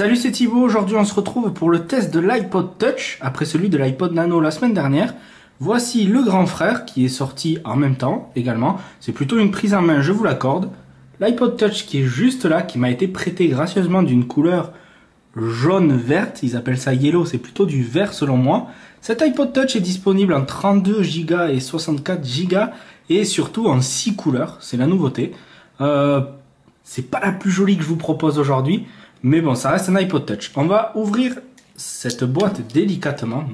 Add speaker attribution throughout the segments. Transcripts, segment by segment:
Speaker 1: Salut, c'est Thibaut. Aujourd'hui, on se retrouve pour le test de l'iPod Touch, après celui de l'iPod Nano la semaine dernière. Voici le grand frère qui est sorti en même temps également. C'est plutôt une prise en main, je vous l'accorde. L'iPod Touch qui est juste là, qui m'a été prêté gracieusement d'une couleur jaune-verte. Ils appellent ça yellow, c'est plutôt du vert selon moi. Cet iPod Touch est disponible en 32 Go et 64 Go et surtout en 6 couleurs. C'est la nouveauté. C'est pas la plus jolie que je vous propose aujourd'hui. Mais bon, ça reste un iPod Touch. On va ouvrir cette boîte délicatement.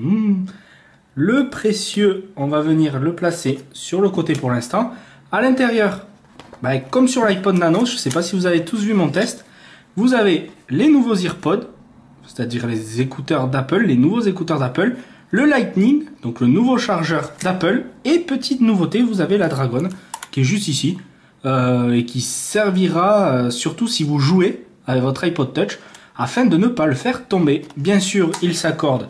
Speaker 1: Le précieux, on va venir le placer sur le côté pour l'instant. À l'intérieur, comme sur l'iPod Nano, je ne sais pas si vous avez tous vu mon test, vous avez les nouveaux AirPods, c'est-à-dire les écouteurs d'Apple, les nouveaux écouteurs d'Apple, le Lightning, donc le nouveau chargeur d'Apple, et petite nouveauté, vous avez la Dragon, qui est juste ici, et qui servira surtout si vous jouez avec votre iPod Touch afin de ne pas le faire tomber. Bien sûr, il s'accorde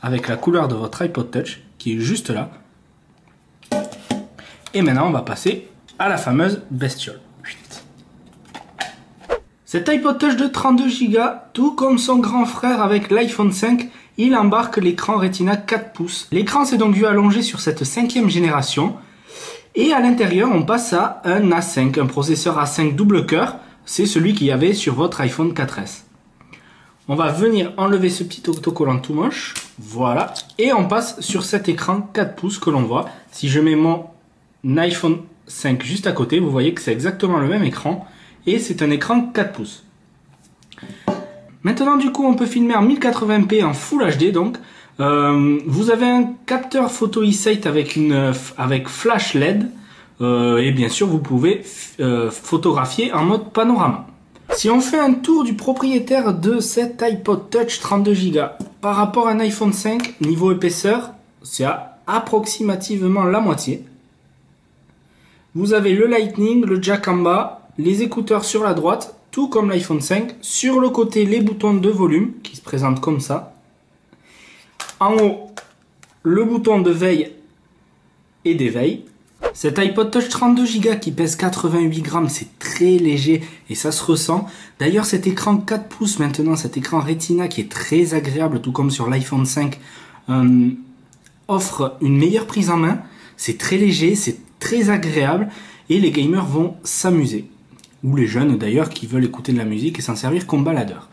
Speaker 1: avec la couleur de votre iPod Touch qui est juste là. Et maintenant, on va passer à la fameuse bestiole. Cet iPod Touch de 32 Go, tout comme son grand frère avec l'iPhone 5, il embarque l'écran Retina 4 pouces. L'écran s'est donc vu allongé sur cette 5e génération. Et à l'intérieur, on passe à un A5, un processeur A5 double cœur. C'est celui qu'il y avait sur votre iPhone 4S. On va venir enlever ce petit autocollant tout moche. Voilà. Et on passe sur cet écran 4 pouces que l'on voit. Si je mets mon iPhone 5 juste à côté, vous voyez que c'est exactement le même écran. Et c'est un écran 4 pouces. Maintenant, du coup, on peut filmer en 1080p en Full HD. Donc, vous avez un capteur photo eSight avec flash LED. Et bien sûr, vous pouvez photographier en mode panorama. Si on fait un tour du propriétaire de cet iPod Touch 32 Go par rapport à un iPhone 5, niveau épaisseur, c'est approximativement la moitié. Vous avez le Lightning, le jack en bas, les écouteurs sur la droite, tout comme l'iPhone 5. Sur le côté, les boutons de volume qui se présentent comme ça. En haut, le bouton de veille et d'éveil. Cet iPod Touch 32 Go qui pèse 88 grammes, c'est très léger et ça se ressent. D'ailleurs, cet écran 4 pouces maintenant, cet écran Retina qui est très agréable, tout comme sur l'iPhone 5, offre une meilleure prise en main. C'est très léger, c'est très agréable et les gamers vont s'amuser. Ou les jeunes d'ailleurs qui veulent écouter de la musique et s'en servir comme baladeur.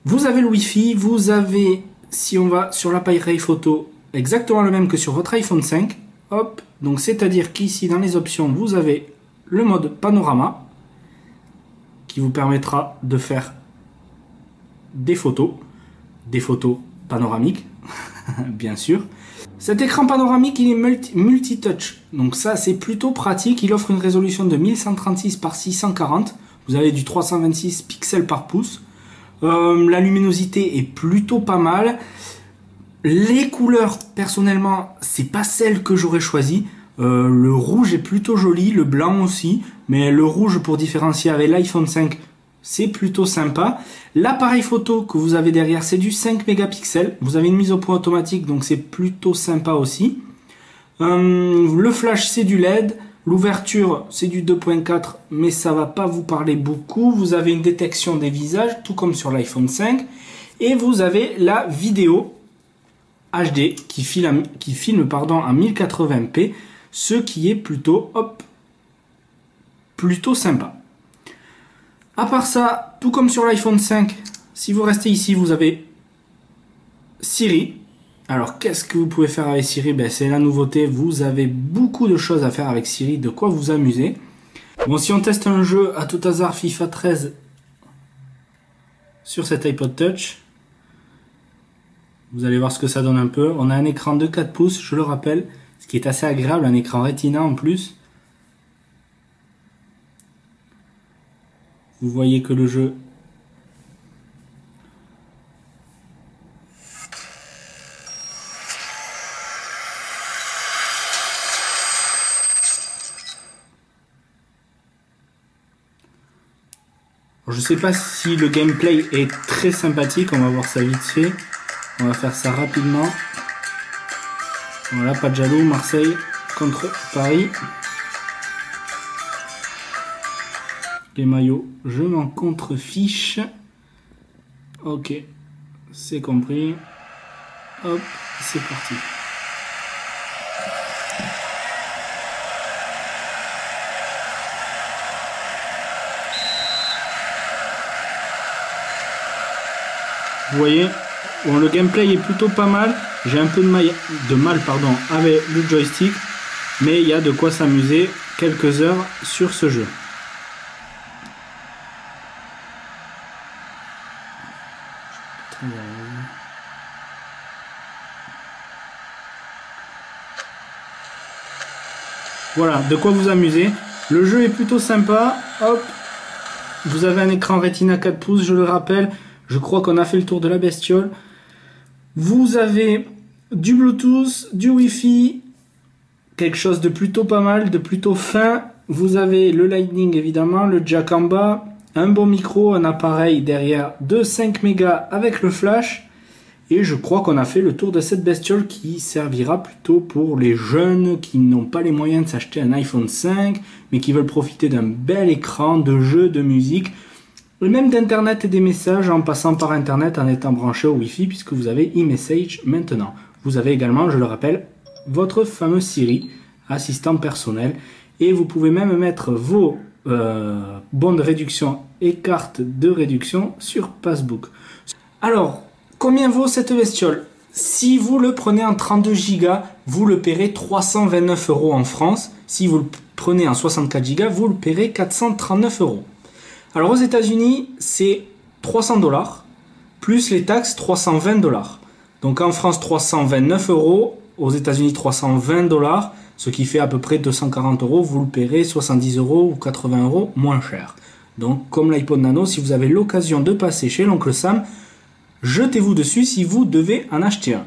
Speaker 1: Vous avez le Wi-Fi, vous avez, si on va sur l'appareil photo, exactement le même que sur votre iPhone 5. Hop, donc c'est-à-dire qu'ici dans les options, vous avez le mode panorama qui vous permettra de faire des photos panoramiques, bien sûr. Cet écran panoramique, il est multi-touch, donc ça c'est plutôt pratique. Il offre une résolution de 1136 par 640. Vous avez du 326 pixels par pouce. La luminosité est plutôt pas mal. Les couleurs, personnellement, c'est pas celle que j'aurais choisie. Le rouge est plutôt joli, le blanc aussi, mais le rouge pour différencier avec l'iPhone 5, c'est plutôt sympa. L'appareil photo que vous avez derrière, c'est du 5 mégapixels. Vous avez une mise au point automatique, donc c'est plutôt sympa aussi. Le flash, c'est du LED. L'ouverture, c'est du 2.4, mais ça va pas vous parler beaucoup. Vous avez une détection des visages, tout comme sur l'iPhone 5. Et vous avez la vidéo HD qui filme en 1080p, ce qui est plutôt sympa. À part ça, tout comme sur l'iPhone 5, si vous restez ici, vous avez Siri. Alors qu'est-ce que vous pouvez faire avec Siri? C'est la nouveauté, vous avez beaucoup de choses à faire avec Siri, de quoi vous amuser. Bon, si on teste un jeu à tout hasard, FIFA 13 sur cet iPod Touch, vous allez voir ce que ça donne un peu. On a un écran de 4 pouces, je le rappelle, ce qui est assez agréable, un écran Retina en plus. Vous voyez que le jeu je sais pas si le gameplay est très sympathique, on va voir ça vite fait. On va faire ça rapidement. Voilà, pas de jaloux, Marseille contre Paris. Les maillots, je m'en contrefiche. Ok, c'est compris. Hop, c'est parti. Vous voyez, bon, le gameplay est plutôt pas mal. J'ai un peu de mal avec le joystick, mais il y a de quoi s'amuser quelques heures sur ce jeu. Voilà, de quoi vous amuser. Le jeu est plutôt sympa. Hop, vous avez un écran Retina 4 pouces, je le rappelle. Je crois qu'on a fait le tour de la bestiole. Vous avez du Bluetooth, du Wi-Fi, quelque chose de plutôt pas mal, de plutôt fin. Vous avez le Lightning évidemment, le jack en bas, un bon micro, un appareil derrière de 5 mégas avec le flash. Et je crois qu'on a fait le tour de cette bestiole qui servira plutôt pour les jeunes qui n'ont pas les moyens de s'acheter un iPhone 5, mais qui veulent profiter d'un bel écran, de jeux, de musique, et même d'internet et des messages en passant par internet en étant branché au Wi-Fi puisque vous avez e-message maintenant. Vous avez également, je le rappelle, votre fameux Siri, assistant personnel, et vous pouvez même mettre vos bons de réduction et cartes de réduction sur Passbook. Alors, combien vaut cette bestiole? Si vous le prenez en 32 Go, vous le paierez 329 € en France. Si vous le prenez en 64 Go, vous le paierez 439 €. Alors aux États-Unis, c'est 300 $, plus les taxes 320 $. Donc en France, 329 €, aux États-Unis 320 $, ce qui fait à peu près 240 €, vous le paierez 70 € ou 80 € moins cher. Donc comme l'iPod Nano, si vous avez l'occasion de passer chez l'oncle Sam, jetez-vous dessus si vous devez en acheter un.